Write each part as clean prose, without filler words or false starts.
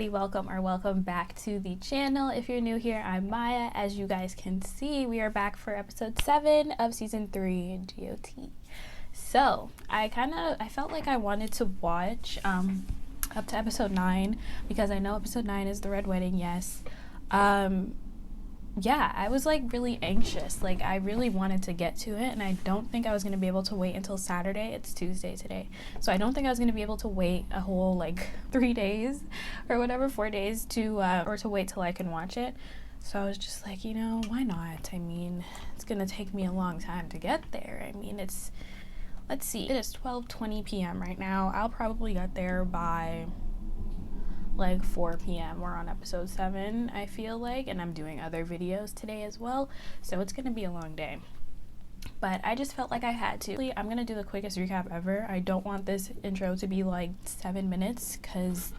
everybody, welcome back to the channel. If you're new here, I'm Maya. As you guys can see, we are back for episode 7 of season 3 GOT. So I felt like I wanted to watch up to episode 9 because I know episode 9 is the Red Wedding. Yes. Yeah, I was like really anxious. Like I really wanted to get to it, and I don't think I was going to be able to wait until Saturday. It's Tuesday today. So I don't think I was going to be able to wait a whole like 3 days or whatever, 4 days to wait till I can watch it. So I was just like, you know, why not? I mean, it's going to take me a long time to get there. I mean, let's see. It is 12:20 p.m. right now. I'll probably get there by like 4 p.m. We're on episode 7, I feel like, and I'm doing other videos today as well, so it's gonna be a long day. But I just felt like I had to. I'm gonna do the quickest recap ever. I don't want this intro to be like 7 minutes because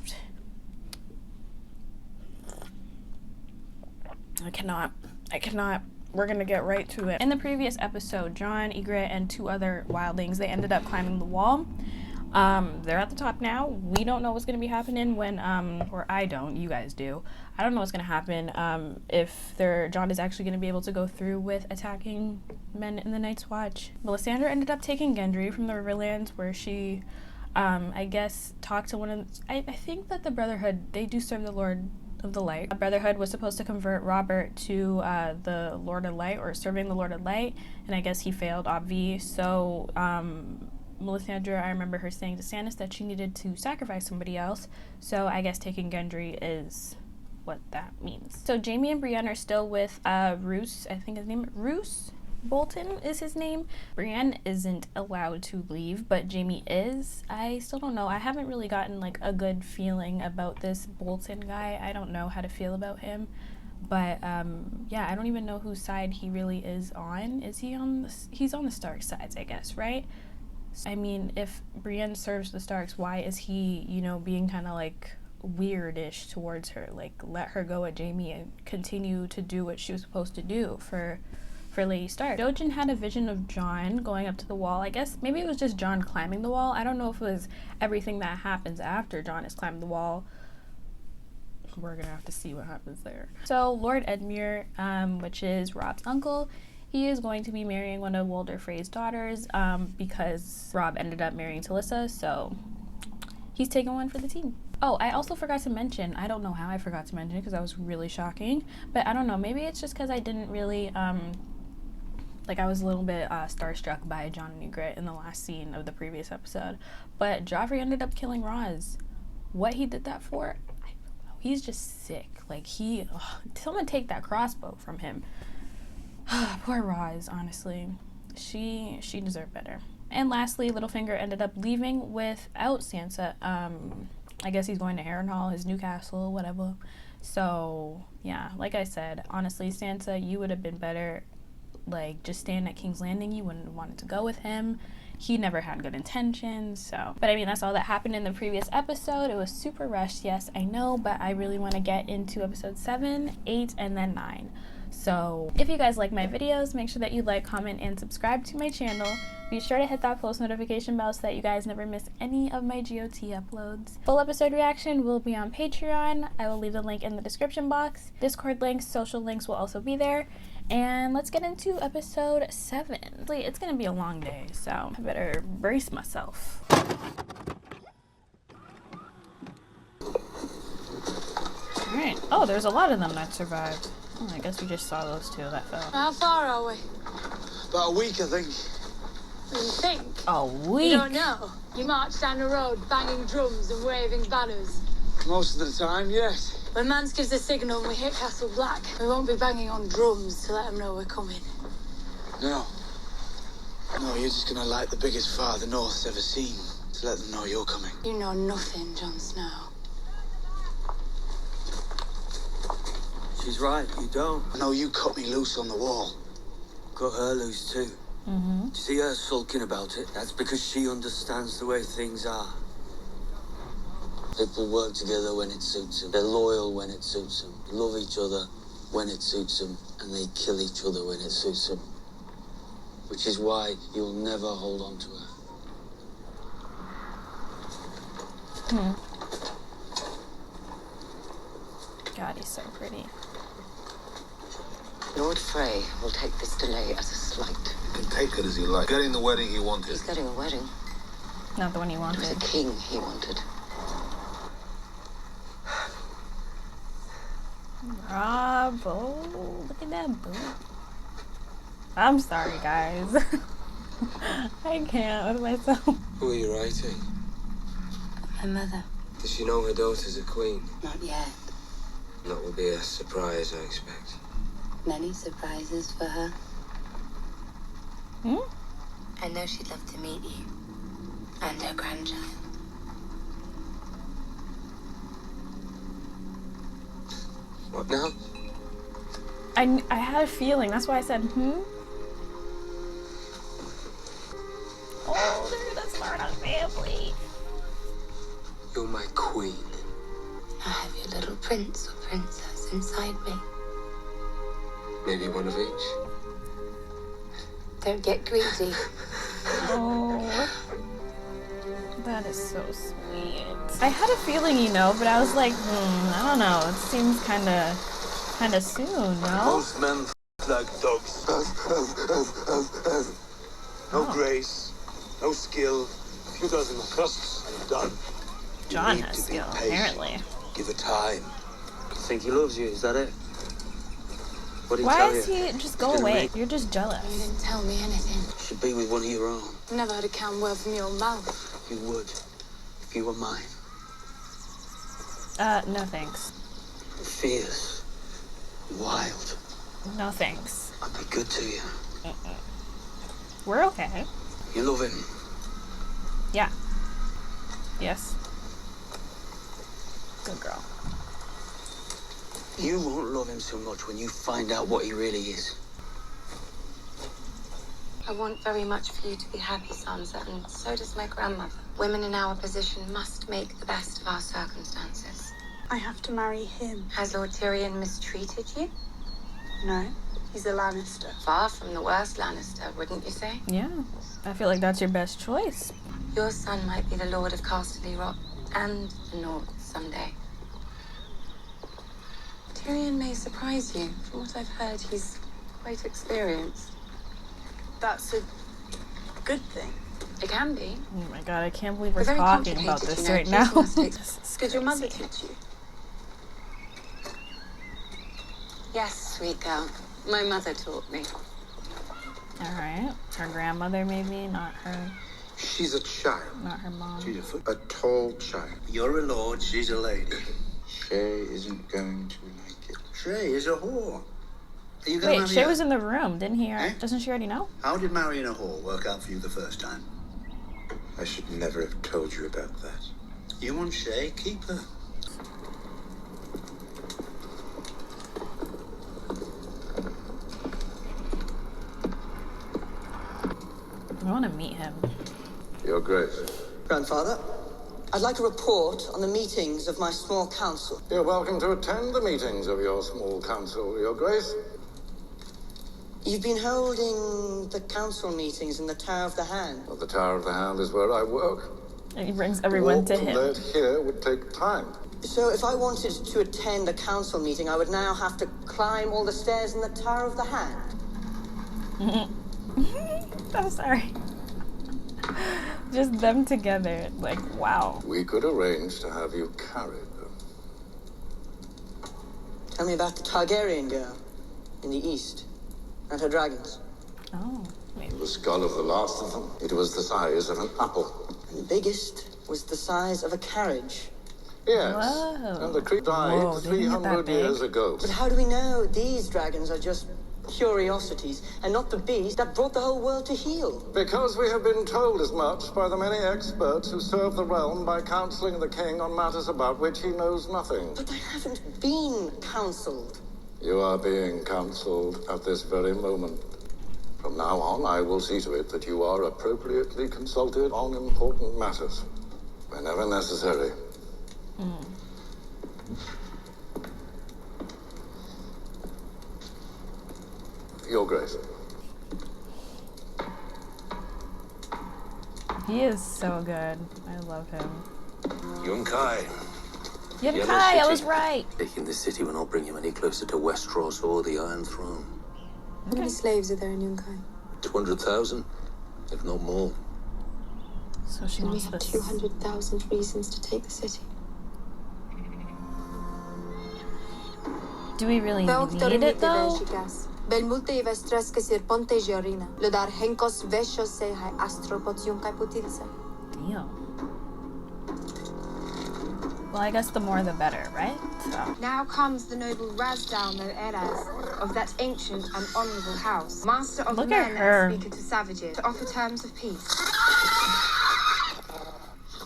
I cannot. We're gonna get right to it. In the previous episode, Jon, Ygritte, and 2 other wildlings, they ended up climbing the wall. They're at the top now. We don't know what's going to be happening when, or I don't, you guys do. I don't know what's going to happen, if Jon is actually going to be able to go through with attacking men in the Night's Watch. Melisandre ended up taking Gendry from the Riverlands, where she, I guess, talked to one of I think that the Brotherhood, they do serve the Lord of the Light. The Brotherhood was supposed to convert Robert to, the Lord of Light, or serving the Lord of Light, and I guess he failed, obvi. So, Melisandre, I remember her saying to Stannis that she needed to sacrifice somebody else, so I guess taking Gendry is what that means. So Jaime and Brienne are still with Roose, I think his name, Roose Bolton is his name. Brienne isn't allowed to leave, but Jaime is. I still don't know. I haven't really gotten like a good feeling about this Bolton guy. I don't know how to feel about him. But, yeah, I don't even know whose side he really is on. Is he on he's on the Stark sides, I guess, right? I mean, if Brienne serves the Starks, why is he, you know, being kind of like weirdish towards her? Like, let her go at Jaime and continue to do what she was supposed to do for Lady Stark. Jojen had a vision of Jon going up to the wall. I guess maybe it was just Jon climbing the wall. I don't know if it was everything that happens after Jon has climbed the wall. We're gonna have to see what happens there. So Lord Edmure, which is Rob's uncle, he is going to be marrying one of Walder Frey's daughters, because Rob ended up marrying Talissa, so he's taking one for the team. Oh, I also forgot to mention, I don't know how I forgot to mention it because that was really shocking, but I don't know, maybe it's just because I didn't really, like I was a little bit starstruck by Jon and Ygritte in the last scene of the previous episode, but Joffrey ended up killing Ros. What he did that for, I don't know. He's just sick. Like someone take that crossbow from him. Poor Ros, honestly. She deserved better. And lastly, Littlefinger ended up leaving without Sansa. I guess he's going to Harrenhal, his new castle, whatever. So, yeah, like I said, honestly, Sansa, you would have been better, like, just staying at King's Landing. You wouldn't have wanted to go with him. He never had good intentions, so. But I mean, that's all that happened in the previous episode. It was super rushed, yes, I know, but I really want to get into episode 7, 8, and then 9. So if you guys like my videos, make sure that you like, comment, and subscribe to my channel. Be sure to hit that post notification bell so that you guys never miss any of my GOT uploads. Full episode reaction will be on Patreon. I will leave the link in the description box. Discord links, social links will also be there. And let's get into episode 7. It's gonna be a long day, so I better brace myself. Alright. Oh, there's a lot of them that survived. Oh, I guess we just saw those 2 that fell. How far are we? About a week, I think. You think? A week? You don't know. You march down the road banging drums and waving banners. Most of the time, yes. When Mance gives the signal and we hit Castle Black, we won't be banging on drums to let them know we're coming. No. No, you're just gonna light the biggest fire the North's ever seen to let them know you're coming. You know nothing, Jon Snow. She's right, you don't. I know you cut me loose on the wall. Cut her loose too. Mm-hmm. Do you see her sulking about it? That's because she understands the way things are. People work together when it suits them. They're loyal when it suits them. Love each other when it suits them. And they kill each other when it suits them. Which is why you'll never hold on to her. God, he's so pretty. Lord Frey will take this delay as a slight. You can take it as you like. Getting the wedding he wanted. He's getting a wedding. Not the one he It was a wanted. king he wanted. Bravo. Look at that boo. I'm sorry, guys. I can't with myself. Who are you writing? My mother. Does she know her daughter's a queen? Not yet. That will be a surprise, I expect. Many surprises for her. Hmm? I know she'd love to meet you. And her grandchild. What now? I had a feeling. That's why I said, Oh, they're the Sparta family. You're my queen. I have your little prince or princess inside me. Maybe one of each. Don't get greedy. Oh. That is so sweet. I had a feeling, but I was like, I don't know. It seems kind of soon, no? Most men like dogs. No grace, no skill. A few dozen thrusts and done. John need has to be skill, patient. apparently. Give it time. You think he loves you? Is that it? What did he Why tell is you? he just go gonna away? make- You're just You jealous. didn't tell me anything. You should be with one of your own. Never heard a calm word from your mouth. You would, if you were mine. No thanks. Fierce, wild. No thanks. I'd be good to you. We're okay. You love him. Yeah. Yes. Good girl. You won't love him so much when you find out what he really is. I want very much for you to be happy, Sansa, and so does my grandmother. Women in our position must make the best of our circumstances. I have to marry him. Has Lord Tyrion mistreated you? No, he's a Lannister. Far from the worst Lannister, wouldn't you say? Yeah. I feel like that's your best choice. Your son might be the Lord of Casterly Rock and the North someday. Tyrion may surprise you. From what I've heard, he's quite experienced. That's a good thing. It can be. Oh my god, I can't believe we're They're very talking about complicated, this you know. right now. Please must take- This is Did your mother crazy. teach you? Yes, sweet girl. My mother taught me. Alright. Her grandmother, maybe, not her She's a child. mom. She's a tall child. You're a lord, she's a lady. Shay isn't going to like it. Shay is a whore. Are you going to Wait, marry Shay her? was in the room, didn't he? Eh? Doesn't she already know? How did marrying a whore work out for you the first time? I should never have told you about that. You want Shay, keep her. I want to meet him. Your Grace. Grandfather, I'd like a report on the meetings of my small council. You're welcome to attend the meetings of your small council, Your Grace. You've been holding the council meetings in the Tower of the Hand. Well, the Tower of the Hand is where I work. And he brings everyone to Walk him. from there to here would take time. So if I wanted to attend a council meeting, I would now have to climb all the stairs in the Tower of the Hand. I'm sorry. Just them together. Like, wow. We could arrange to have you carried. Tell me about the Targaryen girl in the east and her dragons. Oh, wait. The skull of the last of them, it was the size of an apple. And the biggest was the size of a carriage. Yes, Whoa. and the creature died Whoa, they didn't get that 300 big. years ago. But how do we know these dragons are just curiosities and not the beast that brought the whole world to heel? Because we have been told as much by the many experts who serve the realm by counseling the king on matters about which he knows nothing. But I haven't been counseled. You are being counseled at this very moment. From now on, I will see to it that you are appropriately consulted on important matters, whenever necessary. Your Grace. He is so good. I love him. Yunkai, Yunkai, I was right. Taking the city will not bring him any closer to Westeros or the Iron Throne. How many slaves are there in Yunkai? 200,000, if not more. So she And we wants have this. 200,000 reasons to take the city. Do we really need it though? Bel multe i vestreske sir ponte jorina. Le dar henkos vesho se hai astropot Yunkai putilsa. Damn. Well, I guess the more the better, right? So. Now comes the noble Razdal no Eraz of that ancient and honorable house, master of Look men at her. and speaker to savages, to offer terms of peace.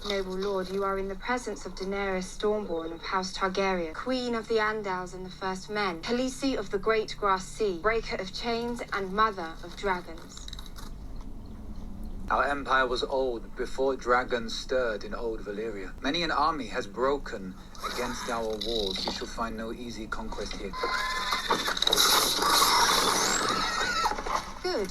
Noble lord, you are in the presence of Daenerys Stormborn of House Targaryen, queen of the Andals and the First Men, Khaleesi of the Great Grass Sea, breaker of chains and mother of dragons. Our empire was old before dragons stirred in old Valyria. Many an army has broken against our walls. You shall find no easy conquest here. Good.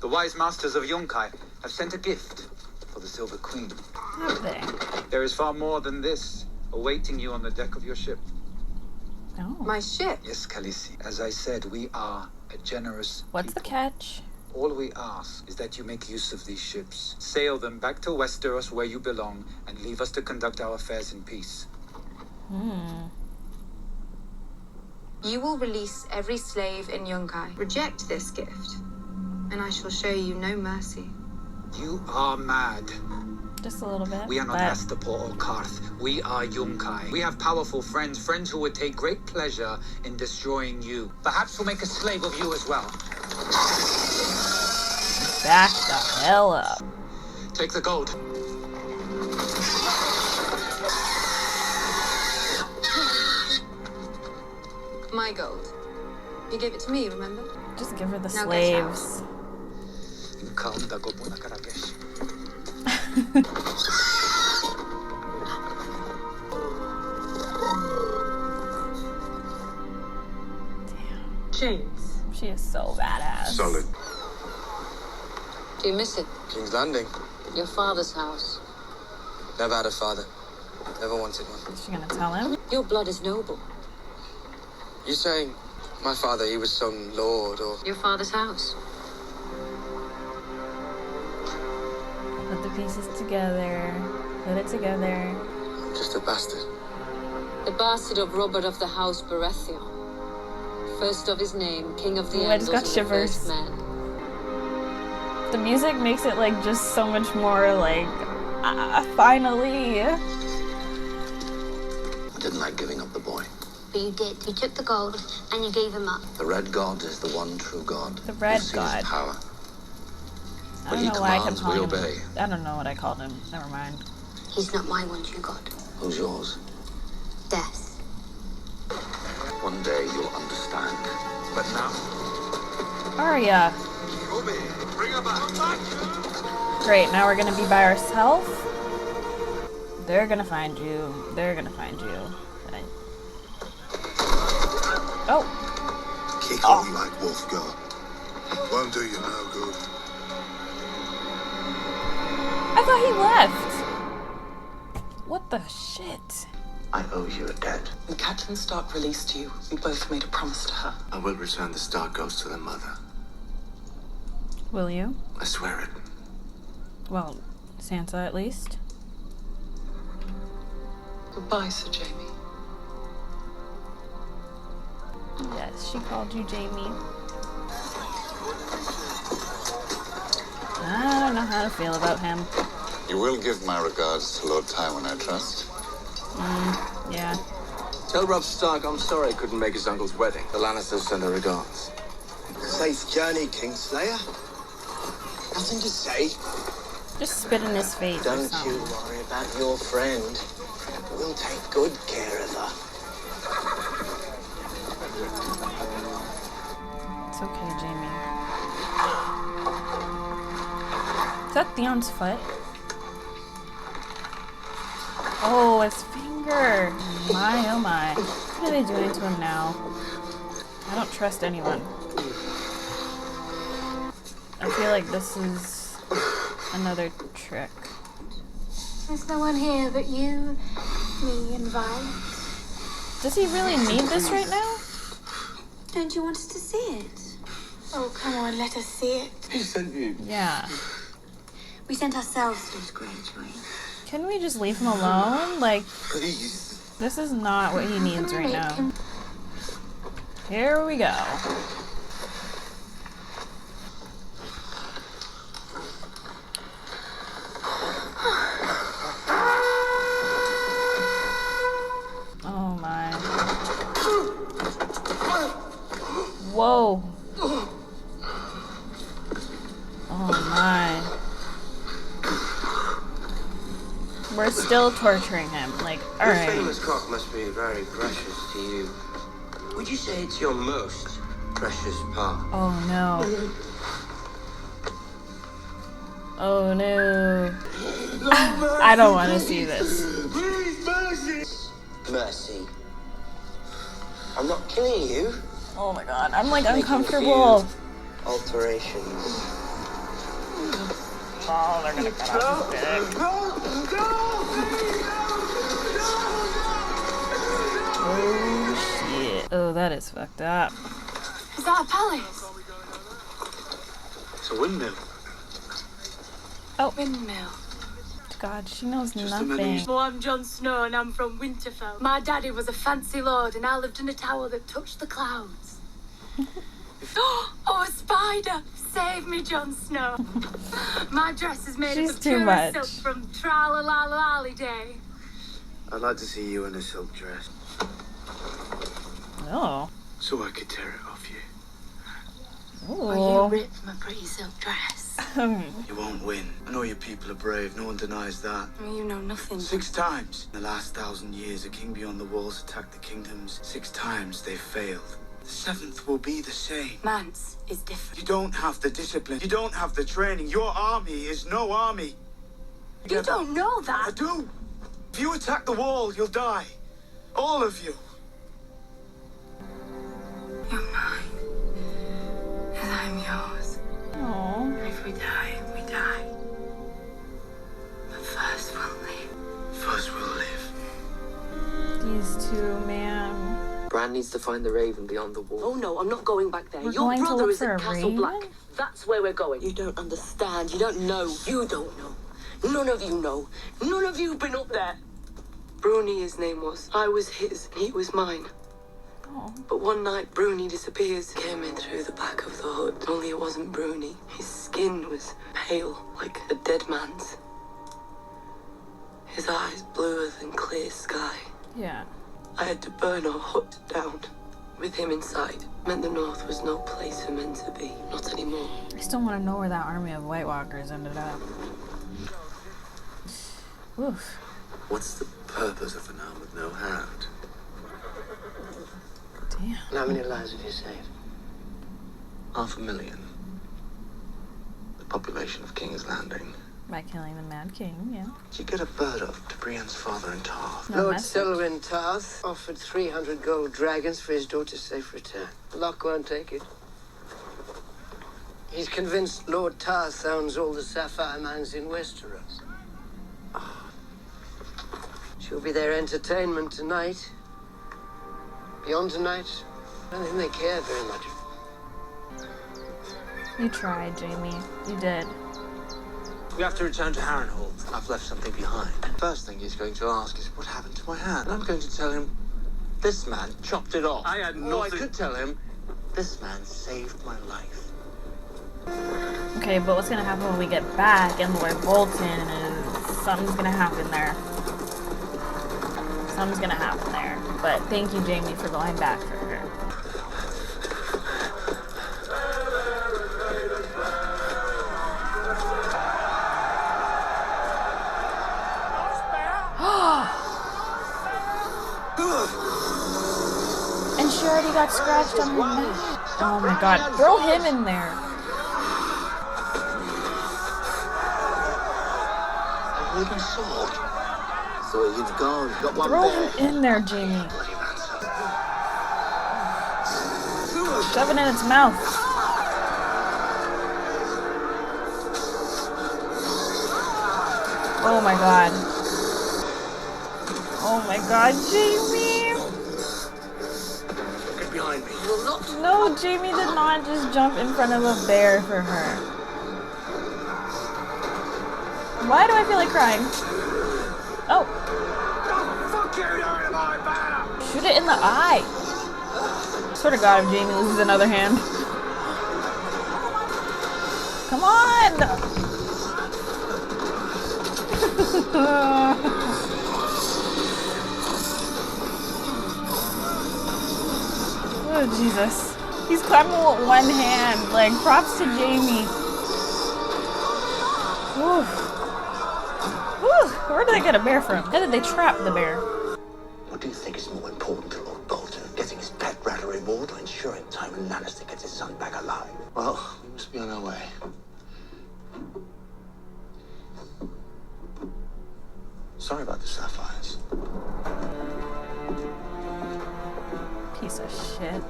The wise masters of Yunkai have sent a gift for the Silver Queen. Have they? There is far more than this awaiting you on the deck of your ship. Oh. My ship? Yes, Khaleesi. As I said, we are a generous What's the catch? All we ask is that you make use of these ships, sail them back to Westeros where you belong, and leave us to conduct our affairs in peace. You will release every slave in Yunkai. Reject this gift, and I shall show you no mercy. You are mad. Just a little bit. We are not but... Astapor or Karth. We are Yunkai. We have powerful friends who would take great pleasure in destroying you. Perhaps we'll make a slave of you as well. Back the hell up. Take the gold. My gold. You gave it to me, remember? Just give her the Now slaves. James. She is so badass. Solid. Do you miss it? King's Landing. Your father's house. Never had a father. Never wanted one. Is she gonna tell him? Your blood is noble. You saying my father, he was some lord or... Your father's house. Put the pieces together. Put it together. I'm just a bastard. The bastard of Robert of the House Baratheon. First of his name, king of the Ooh, I just Andals got and the shivers. First Men. The music makes it like just so much more like, finally. I didn't like giving up the boy. But you did. You took the gold and you gave him up. The Red God is the one true God. The Red who sees God. Power. I When don't he know why I kept commands, we calling him. obey. I don't know what I called him. Never mind. He's not my one true God. Who's yours? Death. One day you'll understand. But now, Arya. Bring her back. Great, now we're gonna be by ourselves. They're gonna find you. They're gonna find you. Right. Oh. Kick all like Wolfgar. Won't do you no good. I thought he left. What the shit? I owe you a debt. When Catelyn Stark released you, we both made a promise to her. I will return the Stark Ghost to their mother. Will you? I swear it. Well, Sansa at least. Goodbye, Sir Jaime. Yes, she called you Jaime. I don't know how to feel about him. You will give my regards to Lord Tywin, I trust. Yeah. Tell Robb Stark I'm sorry I couldn't make his uncle's wedding. The Lannisters send their regards. Safe journey, Kingslayer. Nothing to say. Just spit in his face or Don't something. you worry about your friend. We'll take good care of her. It's okay, Jaime. Is that Theon's foot? Oh, his finger! My, oh my. What are they doing to him now? I don't trust anyone. I feel like this is another trick. There's no one here but you me and Violet. Does he really need this right now? Don't you want us to see it? Oh, come on, let us see it. Who sent you? Yeah. We sent ourselves to his grave, right? Can we just leave him alone? Like, Please. this is not what he needs right now. Here we go. Oh my. Whoa. Oh my. We're still torturing him. Like, alright. Your famous cock must be very precious to you. Would you say it's your most precious part? Oh no. Oh no. I don't want to see this. Please, mercy. Mercy. I'm not killing you. Oh my god. I'm like uncomfortable. Alterations. Oh, they're gonna cut off his dick. Oh shit. Oh, that is fucked up. Is that a palace? It's a windmill. Oh. Windmill. God, she knows Just a nothing. minute. Well, I'm Jon Snow and I'm from Winterfell. My daddy was a fancy lord and I lived in a tower that touched the clouds. Oh, a spider! Save me, Jon Snow. My dress is made She's of the too purest much. silk from Tra-la-la-la-lally day. I'd like to see you in a silk dress, Oh. so I could tear it off you. Or you rip my pretty silk dress. You won't win. I know your people are brave, no one denies that. Well, you know nothing. 6 times in the last 1,000 years, a king beyond the walls attacked the kingdoms. 6 times they've failed. The 7th will be the same. Mance is different. You don't have the discipline. You don't have the training. Your army is no army. You don't know that. I do. If you attack the wall, you'll die. All of you. You're mine. And I'm yours. Aww. And if we die, we die. But first we'll live. First we'll live. These two, man. Bran needs to find the Raven beyond the wall. Oh no, I'm not going back there. We're Your going to brother look is for at a Castle raven? Black. That's where we're going. You don't understand. You don't know. You don't know. None of you know. None of you've been up there. Bruni, his name was. I was his, and he was mine. Oh. But one night, Bruni disappears. Came in through the back of the hood. Only it wasn't Bruni. His skin was pale, like a dead man's. His eyes bluer than clear sky. Yeah. I had to burn our hut down. With him inside, meant the North was no place for men to be. Not anymore. I still want to know where that army of White Walkers ended up. Oof. What's the purpose of an arm with no hand? Damn. And how many lives have you saved? 500,000. The population of King's Landing. By killing the Mad King, yeah. Did you get a bird up to Brienne's father in Tarth? No Lord message. Selwyn Tarth offered 300 gold dragons for his daughter's safe return. Locke won't take it. He's convinced Lord Tarth owns all the sapphire mines in Westeros. She'll be their entertainment tonight. Beyond tonight, I don't think they care very much. You tried, Jaime. You did. We have to return to Harrenhal. I've left something behind. First thing he's going to ask is what happened to my hand. And I'm going to tell him, this man chopped it off. I had Or I nothing. could tell him, this man saved my life. Okay, but what's gonna happen when we get back and Lord Bolton is something's gonna happen there. Something's gonna happen there. But thank you, Jaime, for going back for her. And she already got scratched on her neck. Oh my god, throw him in there. A wooden sword. Thought you'd gone. Got one Throw there. him in there, Jaime. Shove it in its mouth. Oh my god. Oh my god, Jaime! Get behind me. No, Jaime did not just jump in front of a bear for her. Why do I feel like crying? Oh. Fuck you, you're in my bear! Shoot it in the eye. Swear to God, if Jaime loses another hand. Come on! Oh, Jesus. He's climbing with one hand. Like, props to Jaime. Oof. Whew. Where did they get a bear from? How did they trap the bear? What do you think is more important to Lord Bolton? Getting his pet rat a reward or ensuring Tywin Lannister gets his son back alive? Well, we must be on our way. Sorry about the sapphires. Piece of shit.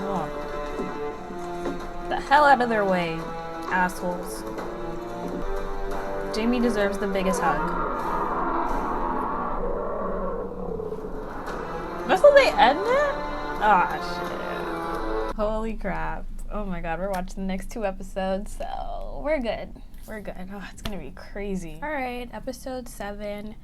Oh. The hell out of their way, assholes. Jaime deserves the biggest hug. That's how they end it? Ah, shit. Holy crap. Oh my god, we're watching the next 2 episodes, so we're good. We're good. Oh, it's gonna be crazy. Alright, episode 7.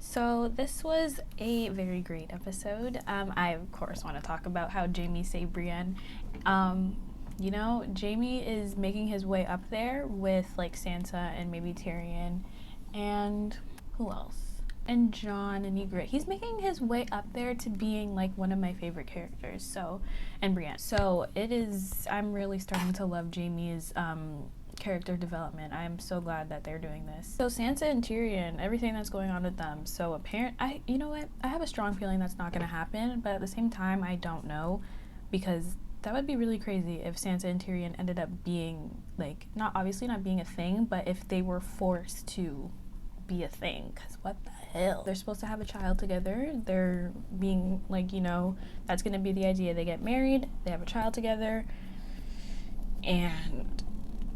So this was a very great episode. I, of course, want to talk about how Jaime saved Brienne. You know, Jaime is making his way up there with, like, Sansa and maybe Tyrion. And who else? And Jon and Ygritte. He's making his way up there to being, like, one of my favorite characters. So, and Brienne. So, it is, I'm really starting to love Jaime's, character development. I'm so glad that they're doing this. So Sansa and Tyrion, everything that's going on with them. So you know what? I have a strong feeling that's not going to happen, but at the same time, I don't know, because that would be really crazy if Sansa and Tyrion ended up being, like, obviously not being a thing, but if they were forced to be a thing, because what the hell? They're supposed to have a child together. They're being, like, you know, that's going to be the idea. They get married, they have a child together, and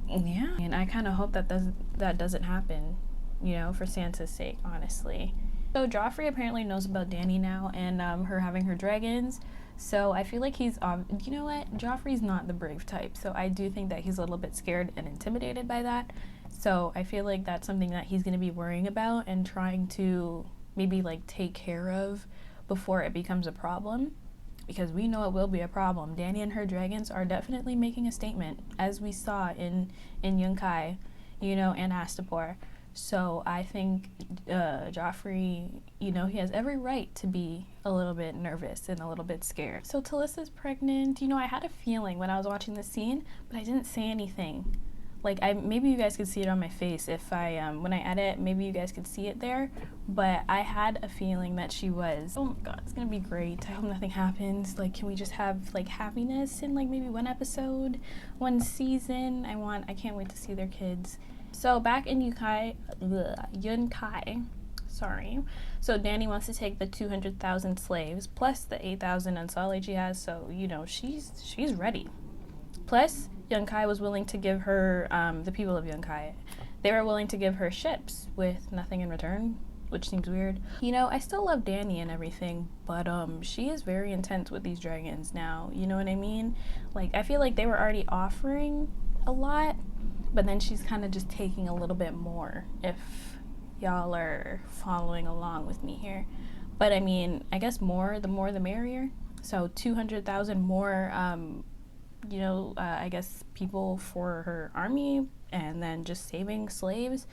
yeah, and I kind of hope that doesn't happen, you know, for Sansa's sake, honestly. So Joffrey apparently knows about Dany now and her having her dragons. So I feel like he's, you know what, Joffrey's not the brave type. So I do think that he's a little bit scared and intimidated by that. So I feel like that's something that he's going to be worrying about and trying to maybe, like, take care of before it becomes a problem. Because we know it will be a problem. Dany and her dragons are definitely making a statement, as we saw in Yunkai, you know, and Astapor. So I think Joffrey, you know, he has every right to be a little bit nervous and a little bit scared. So Talissa's pregnant. You know, I had a feeling when I was watching the scene, but I didn't say anything. Like, maybe you guys could see it on my face if when I edit, maybe you guys could see it there, but I had a feeling that she was. Oh my god, it's gonna be great. I hope nothing happens. Like, can we just have, like, happiness in, like, maybe 1 episode, 1 season? I can't wait to see their kids. So back in Yunkai, sorry. So Dany wants to take the 200,000 slaves, plus the 8,000 Unsullied she has, so, you know, she's ready. Plus, Yunkai was willing to give her, the people of Yunkai, they were willing to give her ships with nothing in return, which seems weird. You know, I still love Dany and everything, but she is very intense with these dragons now, you know what I mean? Like, I feel like they were already offering a lot, but then she's kind of just taking a little bit more, if y'all are following along with me here. But I mean, I guess the more the merrier. So 200,000 more, you know, I guess people for her army, and then just saving slaves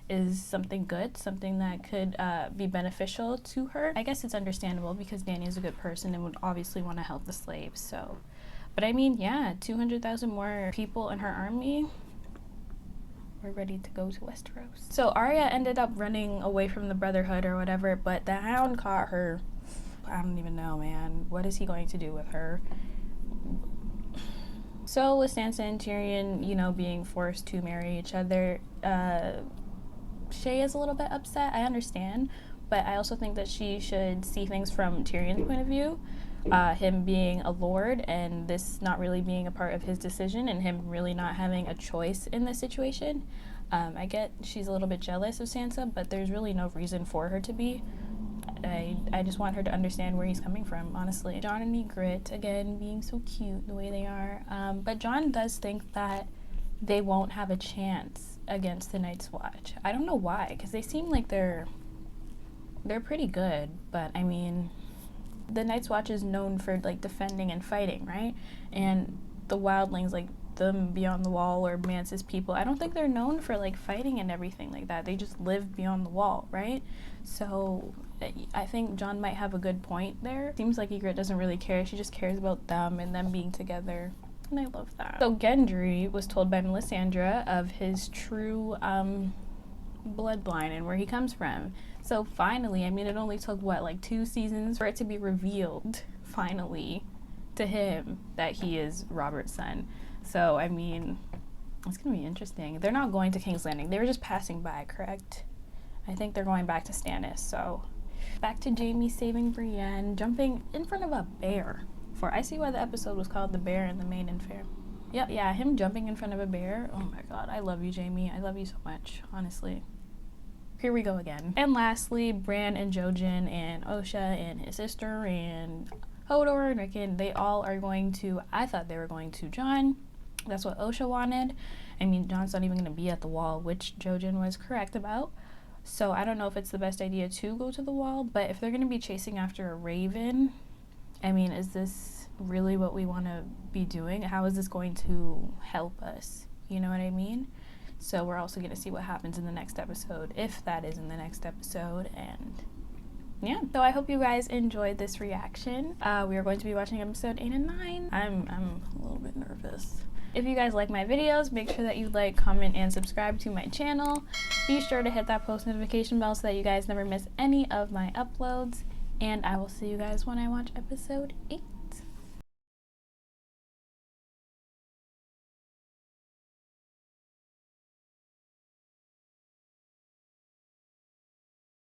is something good, something that could be beneficial to her. I guess it's understandable because Dany is a good person and would obviously want to help the slaves. So, but I mean, yeah, 200,000 more people in her army. We're ready to go to Westeros. So Arya ended up running away from the Brotherhood or whatever, but the Hound caught her. I don't even know, man. What is he going to do with her? So with Sansa and Tyrion, you know, being forced to marry each other, Shay is a little bit upset. I understand, but I also think that she should see things from Tyrion's point of view. Him being a lord and this not really being a part of his decision and him really not having a choice in this situation. I get she's a little bit jealous of Sansa, but there's really no reason for her to be. I just want her to understand where he's coming from, honestly. Jon and Ygritte, again, being so cute the way they are. But Jon does think that they won't have a chance against the Night's Watch. I don't know why, because they seem like they're pretty good, but I mean, the Night's Watch is known for like defending and fighting, right? And the wildlings, like them Beyond the Wall or Mance's people, I don't think they're known for like fighting and everything like that. They just live beyond the wall, right? So I think Jon might have a good point there. Seems like Ygritte doesn't really care. She just cares about them and them being together. And I love that. So Gendry was told by Melisandre of his true bloodline and where he comes from. So finally, I mean, it only took what, like 2 seasons for it to be revealed finally to him that he is Robert's son. So I mean, it's gonna be interesting. They're not going to King's Landing. They were just passing by, correct? I think they're going back to Stannis. So back to Jaime saving Brienne, jumping in front of a bear. I see why the episode was called The Bear and the Maiden Fair. Yep, yeah, him jumping in front of a bear. Oh my god, I love you, Jaime. I love you so much, honestly. Here we go again. And lastly, Bran and Jojen and Osha and his sister and Hodor and Rickon, they all are going to, I thought they were going to Jon. That's what Osha wanted. I mean, Jon's not even going to be at the wall, which Jojen was correct about. So I don't know if it's the best idea to go to the wall, but if they're going to be chasing after a raven, I mean, is this really what we want to be doing? How is this going to help us? You know what I mean? So we're also going to see what happens in the next episode, if that is in the next episode, and yeah. So I hope you guys enjoyed this reaction. We are going to be watching episode 8 and 9. I'm a little bit nervous. If you guys like my videos, make sure that you like, comment, and subscribe to my channel. Be sure to hit that post notification bell so that you guys never miss any of my uploads. And I will see you guys when I watch episode 8.